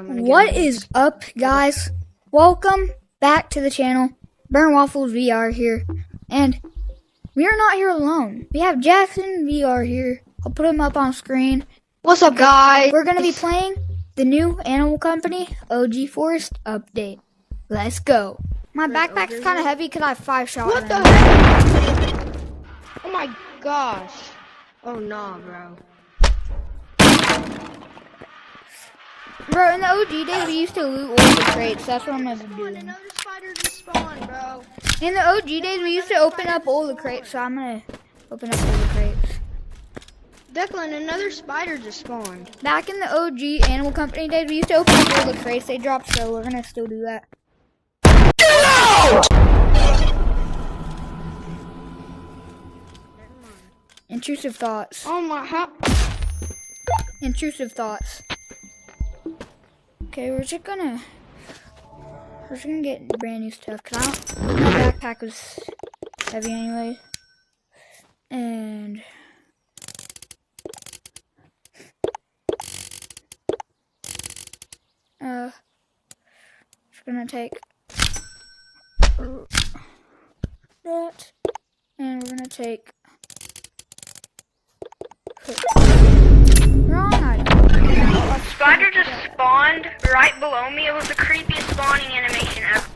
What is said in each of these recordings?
What is up, guys? Welcome back to the channel. Burn Waffles VR here, and we are not here alone. We have Jackson VR here. I'll put him up on screen. What's up, guys? We're gonna be playing the new Animal Company OG Forest update. Let's go. My backpack's kind of heavy because I have 5 shotguns. What the heck? Oh my gosh. Oh no, bro. Bro, in the OG days, we used to loot all the crates. That's what I'm gonna be doing. Another spider just spawned, bro. In the OG days, we used to open up all the crates, so I'm gonna open up all the crates. Declan, another spider just spawned. Back in the OG Animal Company days, we used to open up all the crates they dropped, so we're gonna still do that. Get out! Intrusive thoughts. Oh my, how? Intrusive thoughts. Okay, we're just gonna get brand new stuff, cause my backpack was heavy anyway. And just gonna take that, and we're gonna take wrong item. A spider just spawned right below me. It was the creepiest spawning animation ever.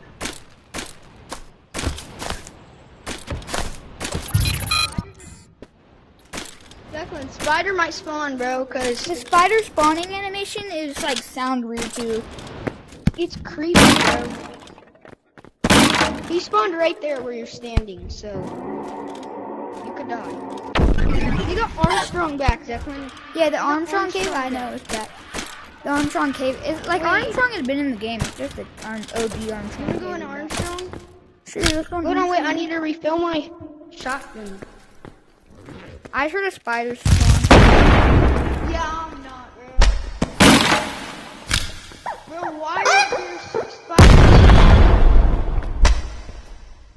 Declan, spider might spawn, bro, cause The spider spawning animation is like sound weird too. it's creepy, bro. He spawned right there where you're standing, so you could die. You got Armstrong back, Declan. Yeah, the Armstrong cave, I know it's back. The Armstrong cave is like Armstrong has been in the game. It's just the OG Armstrong. Wanna go in Armstrong? Sure, let's go. Hold on, wait, I need to refill my shotgun. I heard a spider spawn. Yeah, I'm not, bro. Bro, why are there spiders?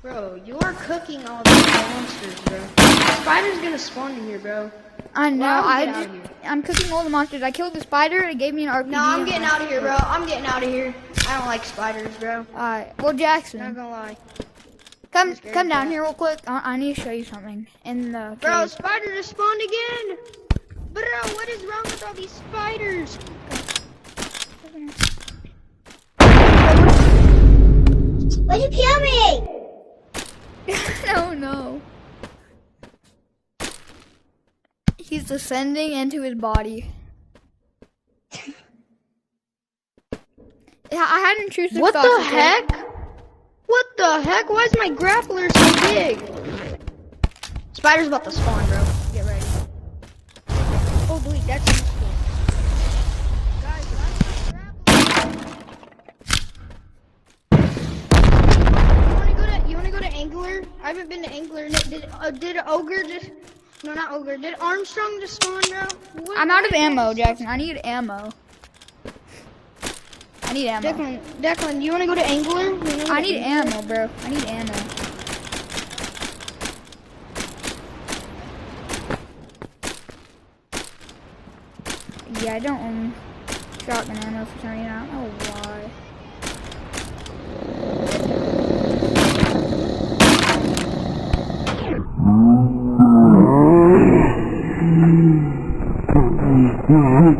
Bro, you're cooking all these monsters, bro. Spider's gonna spawn in here, bro. I know. Well, I'm cooking all the monsters. I killed the spider and it gave me an RPG. No, I'm getting out of here, bro. I'm getting out of here. I don't like spiders, bro. Alright. Well, Not Jackson, gonna lie. come down here real quick. I need to show you something in the Bro, cave. spider just spawned again. Bro, what is wrong with all these spiders? Why'd you kill me? No. He's descending into his body. Yeah, I had intrusive What thoughts. the okay? heck? What the heck? Why is my grappler so big? Spider's about to spawn, bro. Get ready. Oh, wait, that's useful. Guys, why is my grappler? You wanna go to Angler? I haven't been to Angler. Did Ogre just... No, not Ogre. Did Armstrong just spawn, bro? What I'm out of the heck? ammo, Jackson. I need ammo. I need ammo. Declan, you wanna go to Angler? You wanna go I to need Angler? ammo, bro. I need ammo. Yeah, I don't own shotgun ammo for some reason. I don't know why.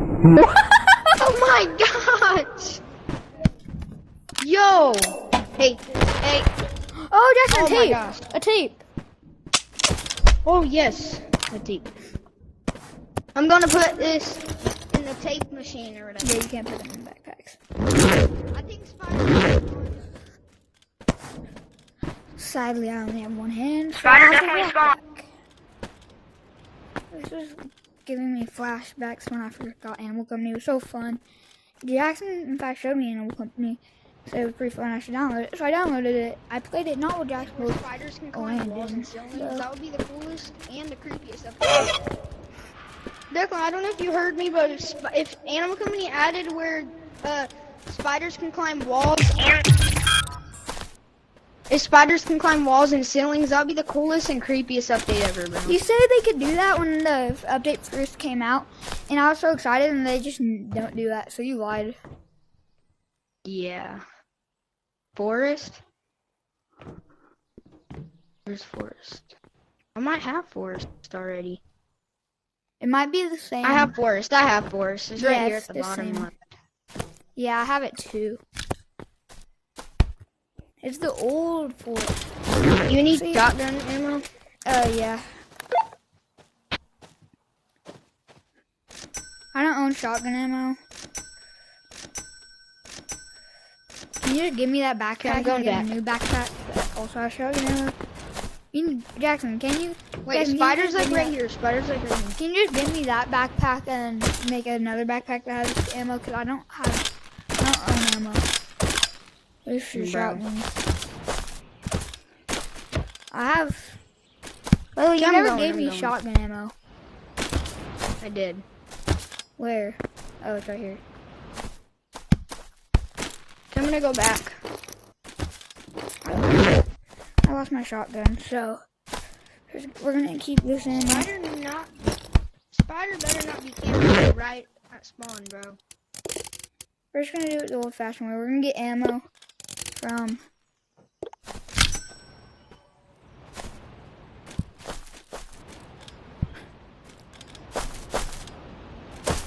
Oh my gosh! Yo! Hey. Oh, Jackson, Oh a my tape. gosh. A tape. Oh yes, a tape. I'm gonna put this in the tape machine or whatever. Yeah, you can't put them in backpacks. I think Spider. Sadly, I only have one hand. So Spider I have to definitely walk spawned. back. This is giving me flashbacks when I first got Animal Company. It was so fun. Jackson, in fact, showed me Animal Company. So it was pretty fun. I should download it. So I downloaded it. I played it not with Jackson, but with Spiders can Oh, climb and walls then- and ceilings. That would be the coolest and the creepiest episode. Declan, I don't know if you heard me, but if Animal Company added where spiders can climb walls And If spiders can climb walls and ceilings, that'd be the coolest and creepiest update ever, bro. You said they could do that when the update first came out, and I was so excited, and they just don't do that, so you lied. Yeah. Forest? Where's Forest? I might have Forest already. It might be the same. I have Forest. It's Yeah, right here it's at the bottom same. left. Yeah, I have it too. It's the old Forest. You need See? shotgun ammo? Yeah. I don't own shotgun ammo. Can you just give me that backpack? I'm going and get back. a new backpack that also has shotgun ammo. Jackson, can you? Wait, Jackson, spider's can you like just give me right here. Spider's like right here. Can you just give me that backpack and make another backpack that has ammo? Cause I don't own ammo. There's your Bro. shotguns. I have. Well, you I'm never going, gave I'm me going. shotgun ammo. I did. Where? Oh, it's right here. So I'm gonna go back. I lost my shotgun, so we're gonna keep this in. Spider better not be camping right at spawn, bro. We're just gonna do it the old-fashioned way. We're gonna get ammo from.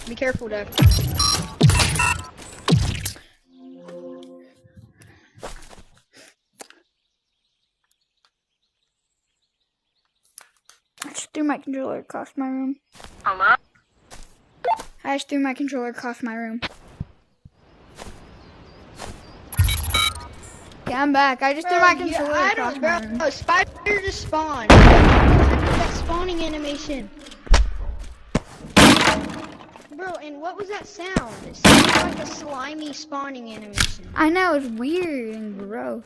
Be careful, Dev. I just threw my controller across my room. Hello? I just threw my controller across my room. Yeah, I'm back. I just threw my controller I across don't, my bro. room. Oh, spider just spawned. That spawning animation. Bro, and what was that sound? It sounded like a slimy spawning animation. I know, it's weird and gross.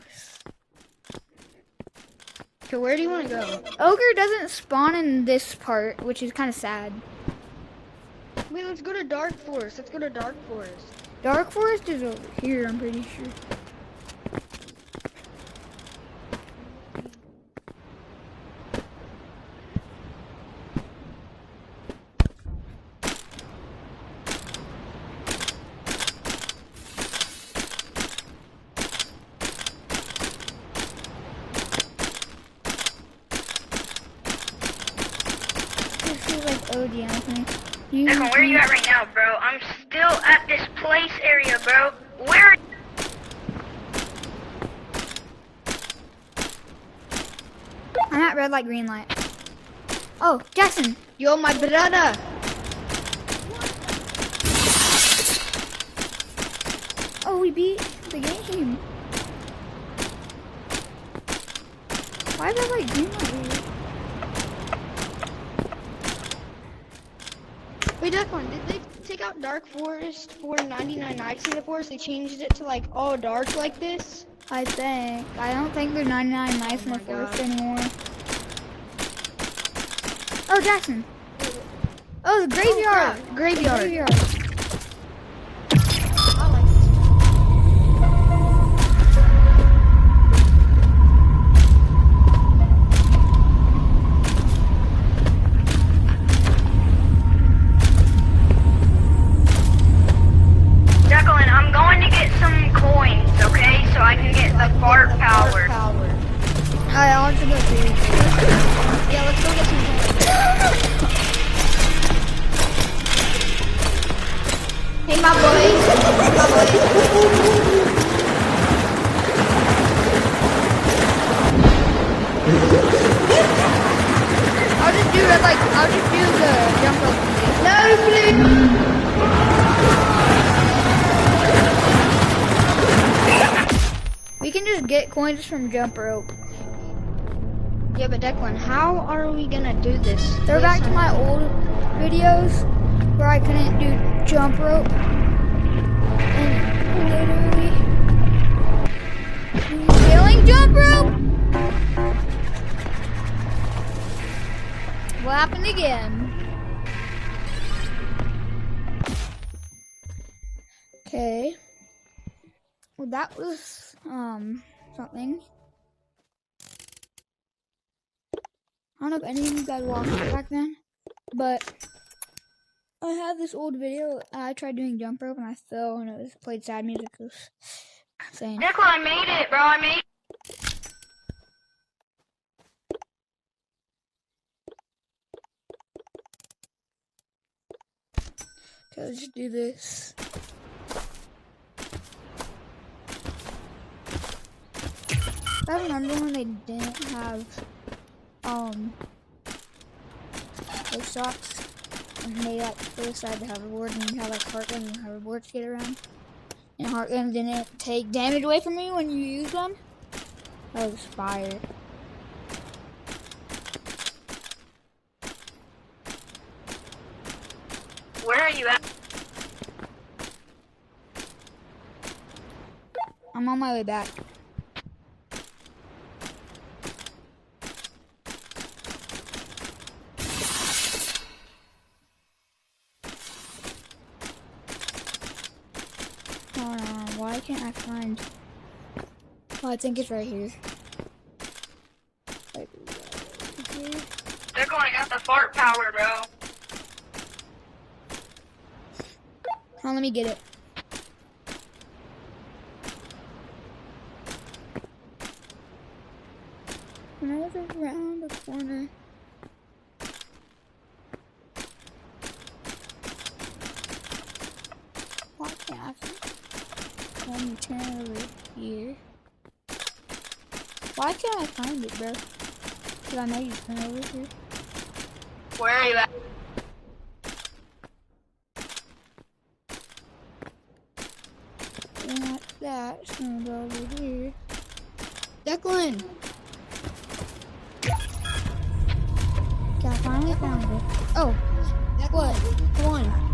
Okay, where do you want to go? Ogre doesn't spawn in this part, which is kind of sad. Wait, let's go to Dark Forest. Dark Forest is over here, I'm pretty sure. This feels like OG, Anthony. Declan, where are you at right now, bro? I'm still at this place area, bro. Where? I'm at red light, green light. Oh, Jackson. Yo, my brother. Oh, we beat the game. Why is red light, green light weird? Wait, Declan, did they take out Dark Forest for 99 Nights in the Forest? They changed it to like all dark like this? I think. I don't think there's 99 mice in the my forest God. anymore. Oh, Jackson. Oh, the graveyard. crap. Graveyard. The graveyard. I like this. Declan, I'm going to get some coins, okay? So I can get the fart power. Alright, I'll have to go too. Yeah, let's go get some coins. Hey, my boy. I'll just do it like, I'll just do the jump rope. No, please. We can just get coins from jump rope. Yeah, but Declan, how are we gonna do this? Throw back to my old videos where I couldn't do jump rope. And literally failing jump rope. What happened again? Okay. Well, that was something. I don't know if any of you guys watched it back then, but I have this old video. I tried doing jump rope and I fell and it was played sad music. It was insane. Declan, I made it, bro. I made it. Okay, let's just do this. I remember when they didn't have like shots and they like decided to have hoverboard and you have like Heartland and hoverboards to get around. And Heartland didn't take damage away from you when you use them. That was fire. Where are you at? I'm on my way back. Why can't I find? Oh, I think it's right here. Like, right here. Declan, I got the fart power, bro. Hold on, let me get it. When I was around the corner. Why can't I find? Let me turn over here. Why can't I find it, bro? Cause I know you turn over here. Where are you at? And like that, it's gonna go over here. Declan. Okay, I finally found it. Oh, Declan. Come on.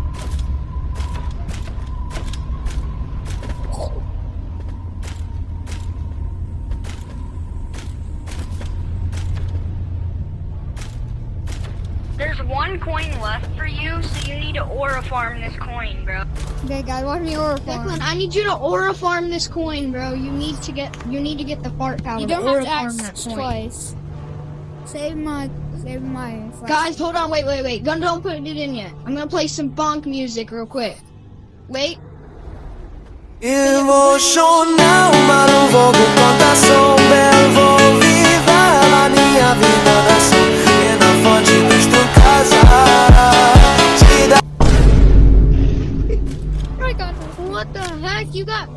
There's one coin left for you, so you need to aura farm this coin, bro. okay, guys, watch me aura farm. Declan, I need you to aura farm this coin, bro. You need to get the fart power. You don't aura have to farm that ask coin. twice. Save my flash. Guys, hold on, wait. Don't put it in yet. I'm gonna play some bonk music real quick. Wait. Emocional, ma non voglio contação, bel vou viver a minha vida da sol e na fonte desta casa. I got this. What the heck? You got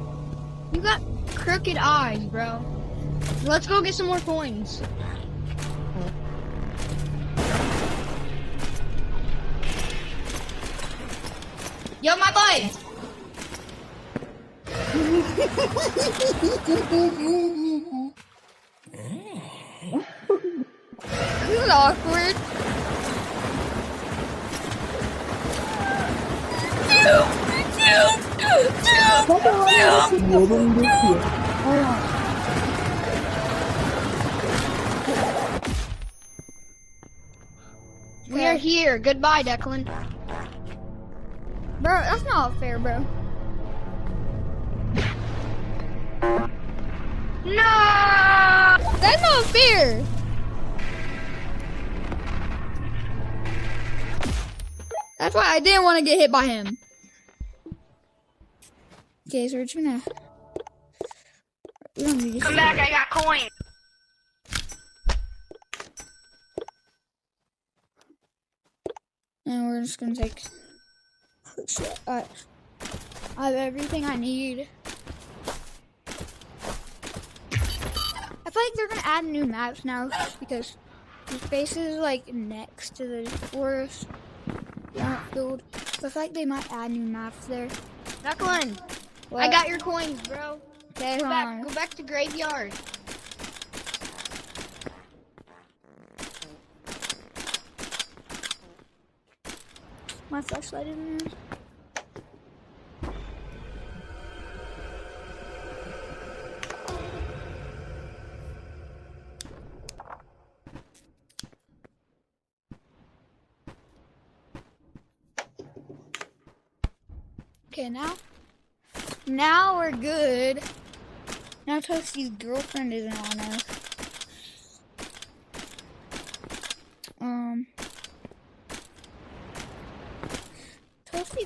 crooked eyes, bro. Let's go get some more coins. Yo, my boy. This is awkward. We are here. Goodbye, Declan. Bro, that's not fair, bro. No! That's not fair. That's why I didn't want to get hit by him. Okay, so we're just gonna. We don't need to Come back, I got coin. And we're just gonna take. I have everything I need. I feel like they're gonna add new maps now because this base is like next to the forest field. So I feel like they might add new maps there. Declan, What? I got your coins, bro. Okay, Go hold on. back to graveyard. My flashlight in there. Okay, now we're good. Now Toasty's girlfriend isn't on us.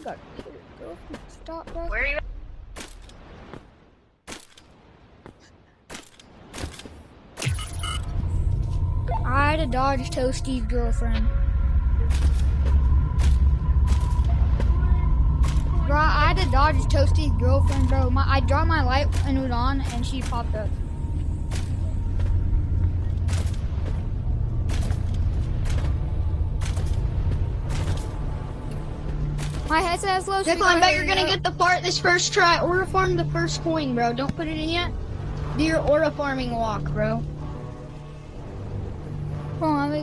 got to hit it. Girlfriend, stop, bro. Where are you? I had to dodge Toasty's girlfriend. Bro, I had to dodge Toasty's girlfriend, bro. I dropped my light and it was on, and she popped up. My headset has low speed. Declan, I bet you're gonna get the part this first try. Aura farm the first coin, bro. Don't put it in yet. Do your aura farming walk, bro. Hold on, we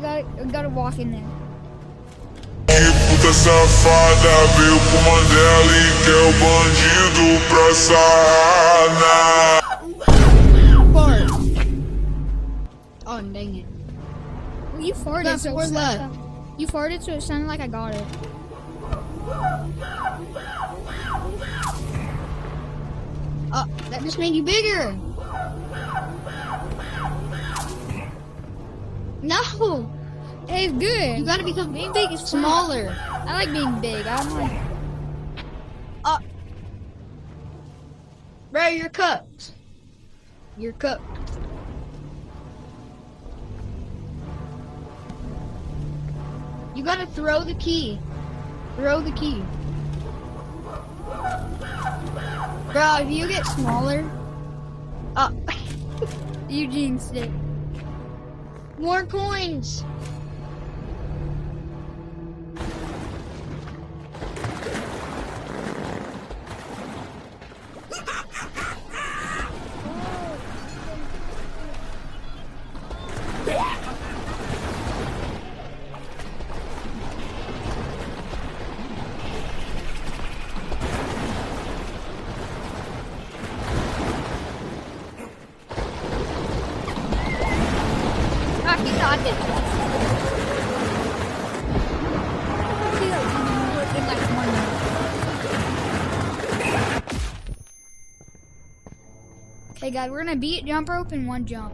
gotta walk in there. Que puta safada veio com Mandela e quer o bandido pra sarrar. Fart. Oh, dang it. Well, you farted, That's so it four left. sounded- You farted, so it sounded like I got it. Oh, that just made you bigger. No, Hey, it's good. you gotta become Being big is fun. smaller. I like being big. I don't like. Bro, you're cooked. You're cooked. You gotta throw the key. Throw the key. Bro, if you get smaller. You jinxed it. More coins. Ah, he got it. In like 1 minute. Okay, guys, we're gonna beat jump rope in 1 jump.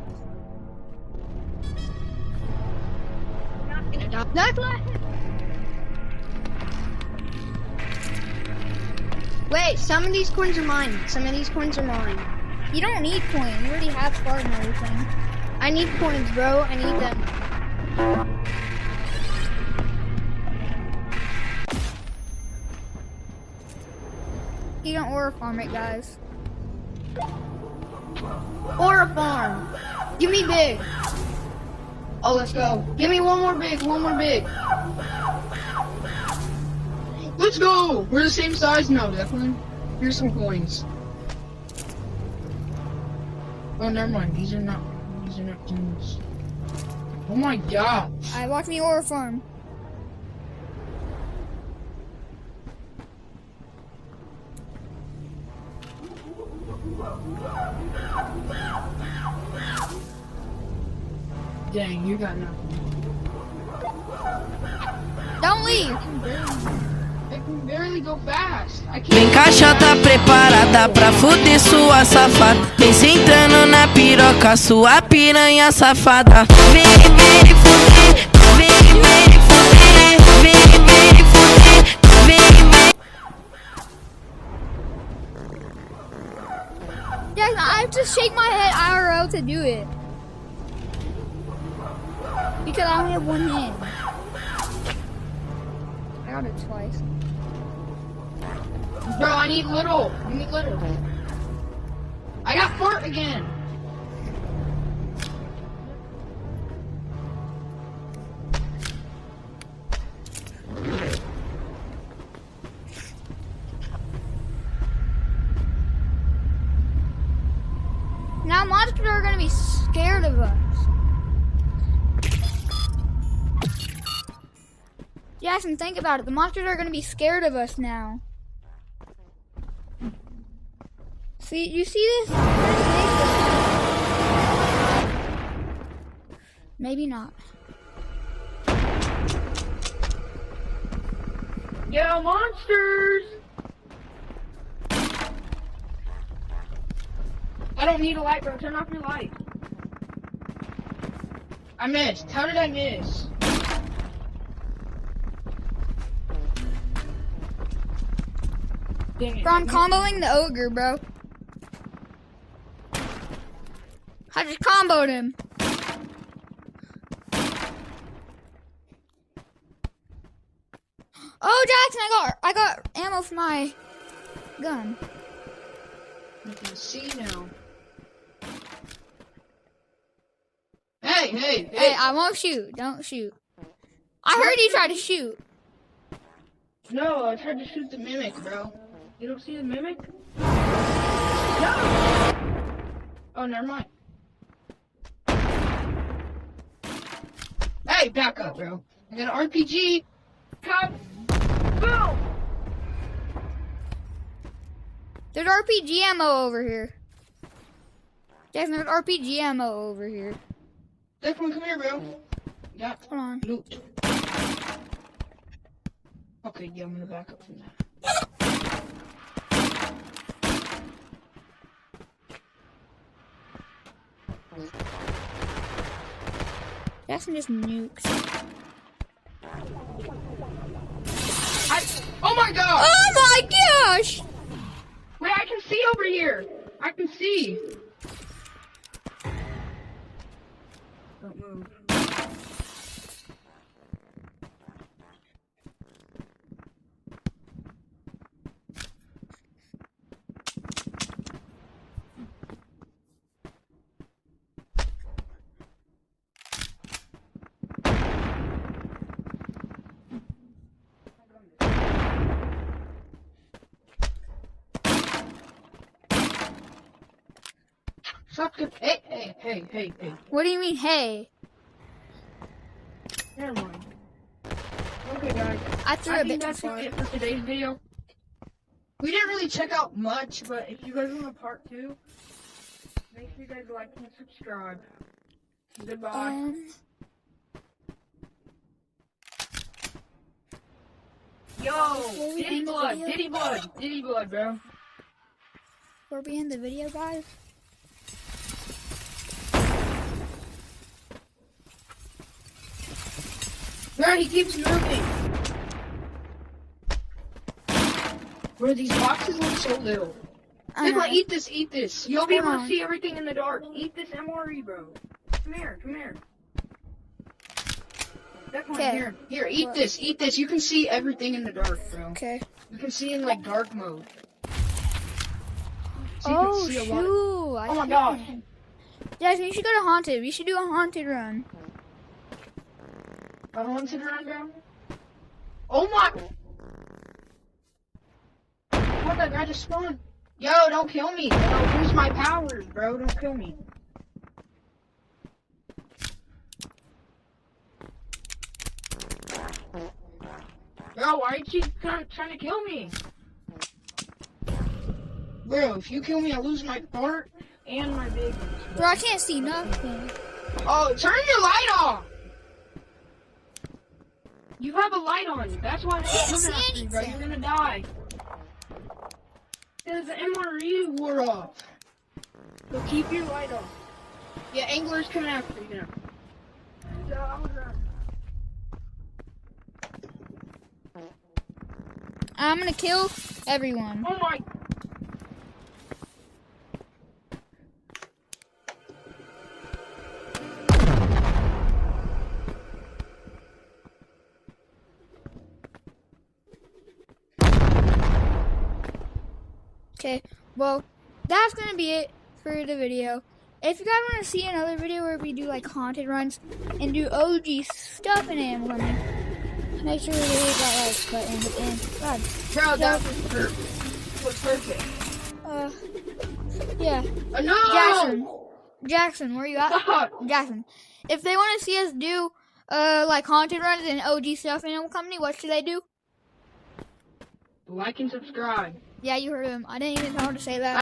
Wait, some of these coins are mine. Some of these coins are mine. You don't need coin. You already have Spartan and everything. I need coins, bro. I need them. You don't aura farm it, guys. Aura farm. Give me big. Oh, let's go. Give me one more big. One more big. Let's go! We're the same size now, Declan. Here's some coins. Oh, never mind. These are not coins. Oh my god. I watch me aura farm. Dang, you got nothing. Don't leave. I can barely go fast. I Vem can't. caixa tá preparada pra fuder sua safada. Vem sentando na piroca, sua piranha safada. Vem fuder, vem fuder, vem fuder, vem. Yeah, I have to shake my head IRL to do it. Because I only have 1 hand. I got it twice. Bro, I need little. I need little. I got fart again. Now monsters are gonna be scared of us. Jackson, think about it. The monsters are gonna be scared of us now. See, you see this? Maybe not. Yo, monsters! I don't need a light, bro. Turn off your light. I missed. How did I miss? Dang it. Bro, I'm comboing the ogre, bro. I just comboed him. Oh, Jackson, I got ammo for my gun. You can see now. Hey! Hey, I won't shoot. Don't shoot. I heard you try to shoot. No, I tried to shoot the mimic, bro. You don't see the mimic? No! Oh, never mind. Hey, back up, bro. I got an RPG. Cop. Boom! There's RPG ammo over here. Jackson, there's RPG ammo over here. Declan, come here, bro. Yeah. Hold on. Loot. Okay, yeah, I'm gonna back up from that. Jackson just nukes. Oh my god! Oh my gosh! Wait, I can see over here! I can see! Don't move. Stop. Hey. What do you mean, hey? Never mind. Okay, guys. I threw I a think bit too that's far. it for today's video. We didn't really check out much, but if you guys want a part 2, make sure you guys like and subscribe. Goodbye. Yo, Diddy Blood, bro. Before we end the video, guys. Bro, he keeps moving. Bro, these boxes look so little. I know. Declan, eat this. You'll be able Come to on. see everything in the dark. Eat this MRE, bro. Come here. Declan, Okay. here, eat this. You can see everything in the dark, bro. Okay. You can see in, like, dark mode. So you Oh, can see a lot. shoot. Oh my gosh. Jackson, you should go to Haunted. We should do a Haunted run. A haunted run, bro? Oh my! What, that guy just spawned? Yo, don't kill me. I'll lose my powers, bro. Don't kill me. Bro, why are you trying to kill me? Bro, if you kill me, I lose my part and my big ones. Bro, I can't see nothing. Oh, turn your light off! You have a light on. That's why I'm coming after you, bro. You're gonna die. Because the MRE wore off. So keep your light on. Yeah, Angler's coming after you now. I'm gonna kill everyone. Oh my. Okay, well, that's gonna be it for the video. If you guys want to see another video where we do like haunted runs and do OG stuff in Animal Crossing, make sure to hit that like button and God. Bro, that was perfect. Was perfect. Yeah. No! Jackson, where you at? Stop! Jackson, if they want to see us do like haunted runs and OG stuff in Animal Company, what should they do? Like and subscribe. Yeah, you heard him. I didn't even know how to say that.